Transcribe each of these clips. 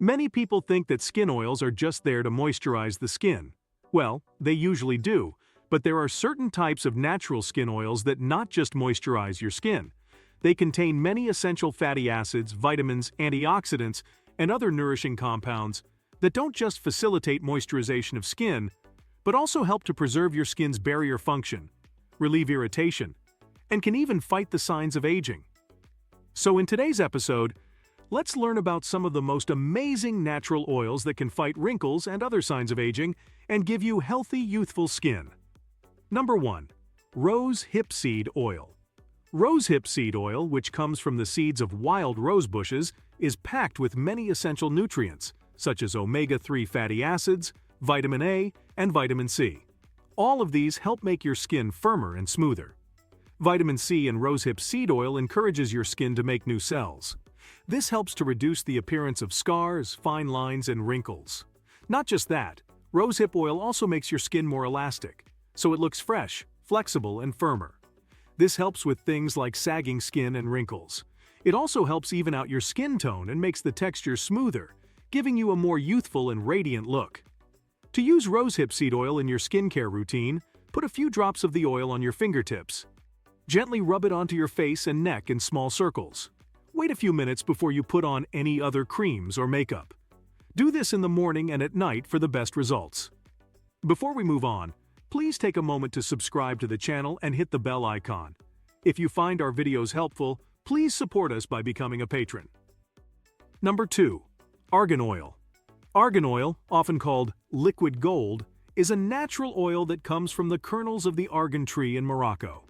Many people think that skin oils are just there to moisturize the skin. Well, they usually do, but there are certain types of natural skin oils that not just moisturize your skin. They contain many essential fatty acids, vitamins, antioxidants, and other nourishing compounds that don't just facilitate moisturization of skin, but also help to preserve your skin's barrier function, relieve irritation, and can even fight the signs of aging. So in today's episode, let's learn about some of the most amazing natural oils that can fight wrinkles and other signs of aging and give you healthy, youthful skin. Number 1. Rose hip seed oil. Rose hip seed oil, which comes from the seeds of wild rose bushes, is packed with many essential nutrients, such as omega-3 fatty acids, vitamin A, and vitamin C. All of these help make your skin firmer and smoother. Vitamin C in rosehip seed oil encourages your skin to make new cells. This helps to reduce the appearance of scars, fine lines, and wrinkles. Not just that, rosehip oil also makes your skin more elastic, so it looks fresh, flexible, and firmer. This helps with things like sagging skin and wrinkles. It also helps even out your skin tone and makes the texture smoother, giving you a more youthful and radiant look. To use rosehip seed oil in your skincare routine, put a few drops of the oil on your fingertips. Gently rub it onto your face and neck in small circles. Wait a few minutes before you put on any other creams or makeup. Do this in the morning and at night for the best results. Before we move on, please take a moment to subscribe to the channel and hit the bell icon. If you find our videos helpful, please support us by becoming a patron. Number 2. Argan oil. Argan oil, often called liquid gold, is a natural oil that comes from the kernels of the argan tree in Morocco.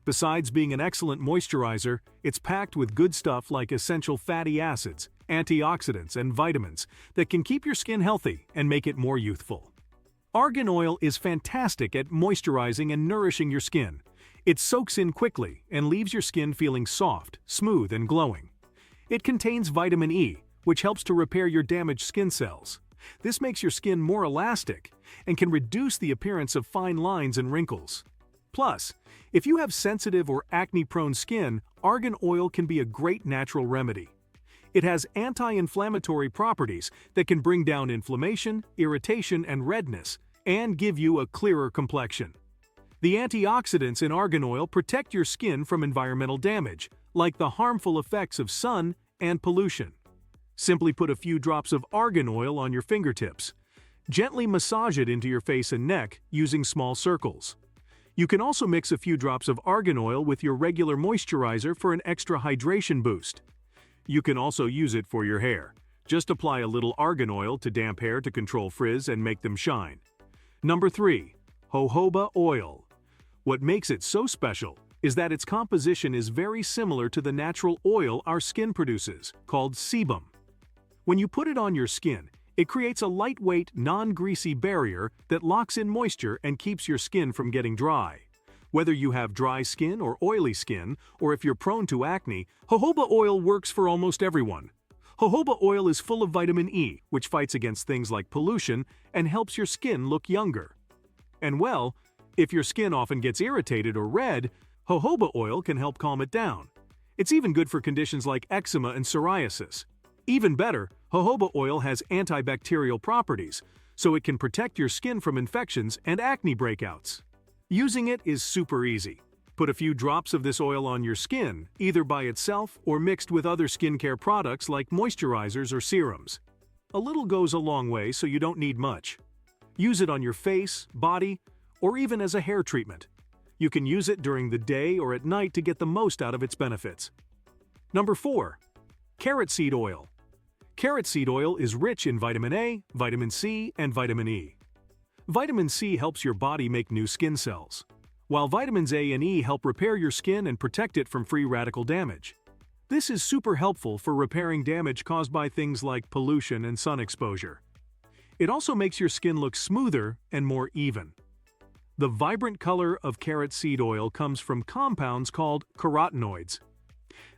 Besides being an excellent moisturizer, it's packed with good stuff like essential fatty acids, antioxidants, and vitamins that can keep your skin healthy and make it more youthful. Argan oil is fantastic at moisturizing and nourishing your skin. It soaks in quickly and leaves your skin feeling soft, smooth, and glowing. It contains vitamin E, which helps to repair your damaged skin cells. This makes your skin more elastic and can reduce the appearance of fine lines and wrinkles. Plus, if you have sensitive or acne-prone skin, argan oil can be a great natural remedy. It has anti-inflammatory properties that can bring down inflammation, irritation, and redness, and give you a clearer complexion. The antioxidants in argan oil protect your skin from environmental damage, like the harmful effects of sun and pollution. Simply put a few drops of argan oil on your fingertips. Gently massage it into your face and neck using small circles. You can also mix a few drops of argan oil with your regular moisturizer for an extra hydration boost. You can also use it for your hair. Just apply a little argan oil to damp hair to control frizz and make them shine. Number 3. Jojoba oil. What makes it so special is that its composition is very similar to the natural oil our skin produces, called sebum. When you put it on your skin, it creates a lightweight, non-greasy barrier that locks in moisture and keeps your skin from getting dry. Whether you have dry skin or oily skin, or if you're prone to acne, jojoba oil works for almost everyone. Jojoba oil is full of vitamin E, which fights against things like pollution and helps your skin look younger. And well, if your skin often gets irritated or red, jojoba oil can help calm it down. It's even good for conditions like eczema and psoriasis. Even better, jojoba oil has antibacterial properties, so it can protect your skin from infections and acne breakouts. Using it is super easy. Put a few drops of this oil on your skin, either by itself or mixed with other skincare products like moisturizers or serums. A little goes a long way, so you don't need much. Use it on your face, body, or even as a hair treatment. You can use it during the day or at night to get the most out of its benefits. Number 4. Carrot seed oil. Carrot seed oil is rich in vitamin A, vitamin C, and vitamin E. Vitamin C helps your body make new skin cells, while vitamins A and E help repair your skin and protect it from free radical damage. This is super helpful for repairing damage caused by things like pollution and sun exposure. It also makes your skin look smoother and more even. The vibrant color of carrot seed oil comes from compounds called carotenoids.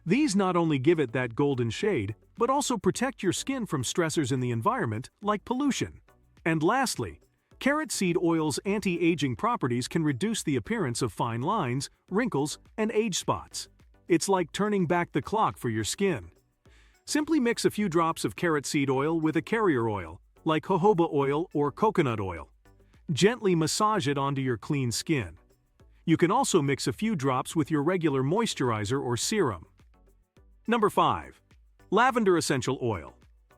These not only give it that golden shade, but also protect your skin from stressors in the environment like pollution. And lastly, carrot seed oil's anti-aging properties can reduce the appearance of fine lines, wrinkles, and age spots. It's like turning back the clock for your skin. Simply mix a few drops of carrot seed oil with a carrier oil, like jojoba oil or coconut oil. Gently massage it onto your clean skin. You can also mix a few drops with your regular moisturizer or serum. Number 5. Lavender essential oil.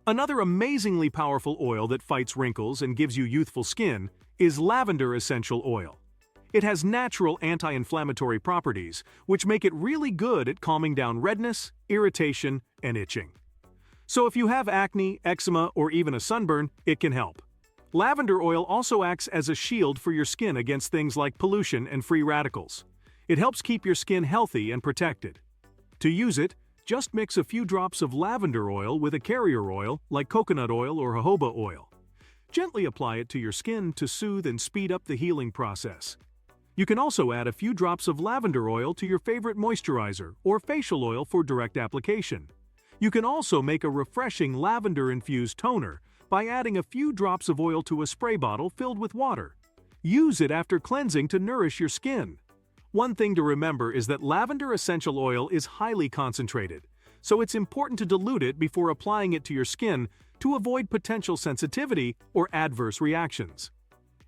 Another amazingly powerful oil that fights wrinkles and gives you youthful skin is lavender essential oil. It has natural anti-inflammatory properties, which make it really good at calming down redness, irritation, and itching. So if you have acne, eczema, or even a sunburn, it can help. Lavender oil also acts as a shield for your skin against things like pollution and free radicals. It helps keep your skin healthy and protected. To use it, just mix a few drops of lavender oil with a carrier oil like coconut oil or jojoba oil. Gently apply it to your skin to soothe and speed up the healing process. You can also add a few drops of lavender oil to your favorite moisturizer or facial oil for direct application. You can also make a refreshing lavender-infused toner by adding a few drops of oil to a spray bottle filled with water. Use it after cleansing to nourish your skin. One thing to remember is that lavender essential oil is highly concentrated, so it's important to dilute it before applying it to your skin to avoid potential sensitivity or adverse reactions.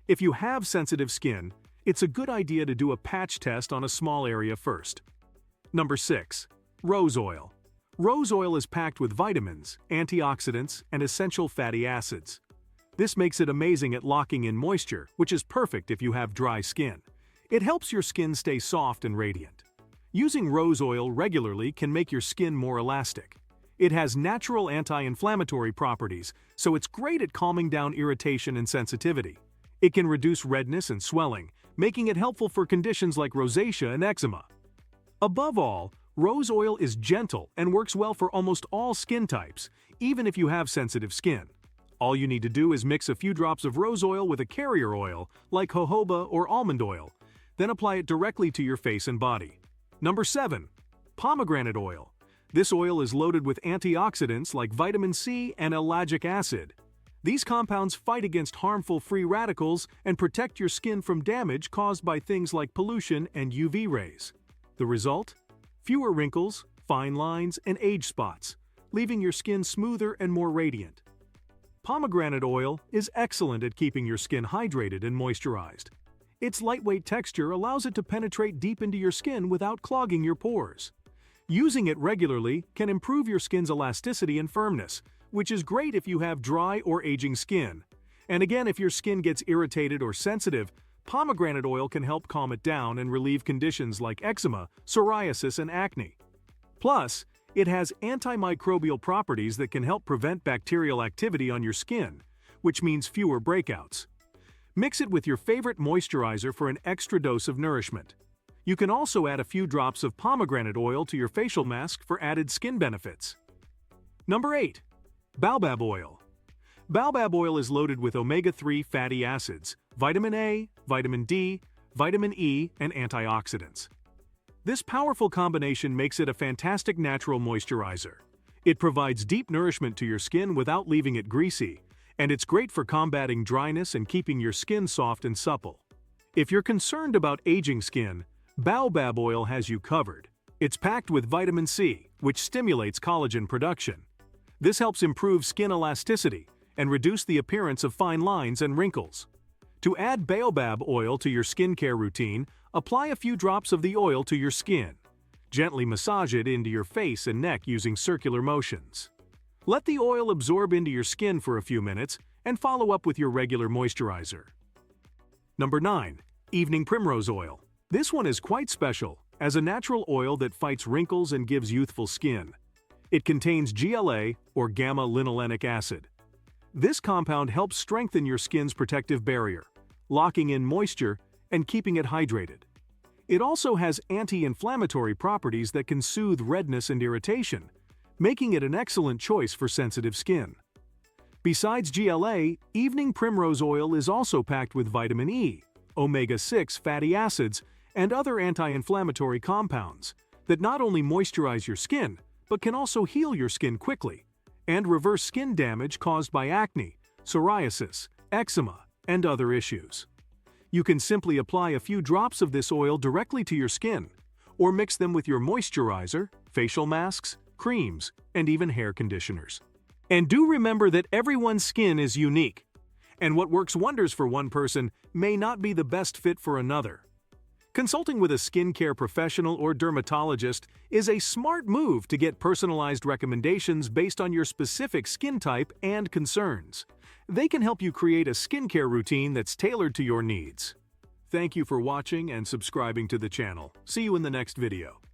If you have sensitive skin, it's a good idea to do a patch test on a small area first. Number 6. Rose oil. Rose oil is packed with vitamins, antioxidants, and essential fatty acids. This makes it amazing at locking in moisture, which is perfect if you have dry skin. It helps your skin stay soft and radiant. Using rose oil regularly can make your skin more elastic. It has natural anti-inflammatory properties, so it's great at calming down irritation and sensitivity. It can reduce redness and swelling, making it helpful for conditions like rosacea and eczema. Above all, rose oil is gentle and works well for almost all skin types, even if you have sensitive skin. All you need to do is mix a few drops of rose oil with a carrier oil, like jojoba or almond oil, then apply it directly to your face and body. Number 7. Pomegranate oil. This oil is loaded with antioxidants like vitamin C and ellagic acid. These compounds fight against harmful free radicals and protect your skin from damage caused by things like pollution and UV rays. The result? Fewer wrinkles, fine lines, and age spots, leaving your skin smoother and more radiant. Pomegranate oil is excellent at keeping your skin hydrated and moisturized. Its lightweight texture allows it to penetrate deep into your skin without clogging your pores. Using it regularly can improve your skin's elasticity and firmness, which is great if you have dry or aging skin. And again, if your skin gets irritated or sensitive, pomegranate oil can help calm it down and relieve conditions like eczema, psoriasis, and acne. Plus, it has antimicrobial properties that can help prevent bacterial activity on your skin, which means fewer breakouts. Mix it with your favorite moisturizer for an extra dose of nourishment. You can also add a few drops of pomegranate oil to your facial mask for added skin benefits. Number 8. Baobab oil. Baobab oil is loaded with omega-3 fatty acids, vitamin A, vitamin D, vitamin E, and antioxidants. This powerful combination makes it a fantastic natural moisturizer. It provides deep nourishment to your skin without leaving it greasy, and it's great for combating dryness and keeping your skin soft and supple. If you're concerned about aging skin, Baobab oil has you covered. It's packed with vitamin C, which stimulates collagen production. This helps improve skin elasticity and reduce the appearance of fine lines and wrinkles. To add Baobab oil to your skincare routine, apply a few drops of the oil to your skin. Gently massage it into your face and neck using circular motions. Let the oil absorb into your skin for a few minutes and follow up with your regular moisturizer. Number 9. Evening primrose oil. This one is quite special, as a natural oil that fights wrinkles and gives youthful skin. It contains GLA, or gamma-linolenic acid. This compound helps strengthen your skin's protective barrier, locking in moisture and keeping it hydrated. It also has anti-inflammatory properties that can soothe redness and irritation, making it an excellent choice for sensitive skin. Besides GLA, evening primrose oil is also packed with vitamin E, omega-6 fatty acids, and other anti-inflammatory compounds that not only moisturize your skin, but can also heal your skin quickly and reverse skin damage caused by acne, psoriasis, eczema, and other issues. You can simply apply a few drops of this oil directly to your skin, or mix them with your moisturizer, facial masks, creams, and even hair conditioners. And do remember that everyone's skin is unique, and what works wonders for one person may not be the best fit for another. Consulting with a skincare professional or dermatologist is a smart move to get personalized recommendations based on your specific skin type and concerns. They can help you create a skincare routine that's tailored to your needs. Thank you for watching and subscribing to the channel. See you in the next video.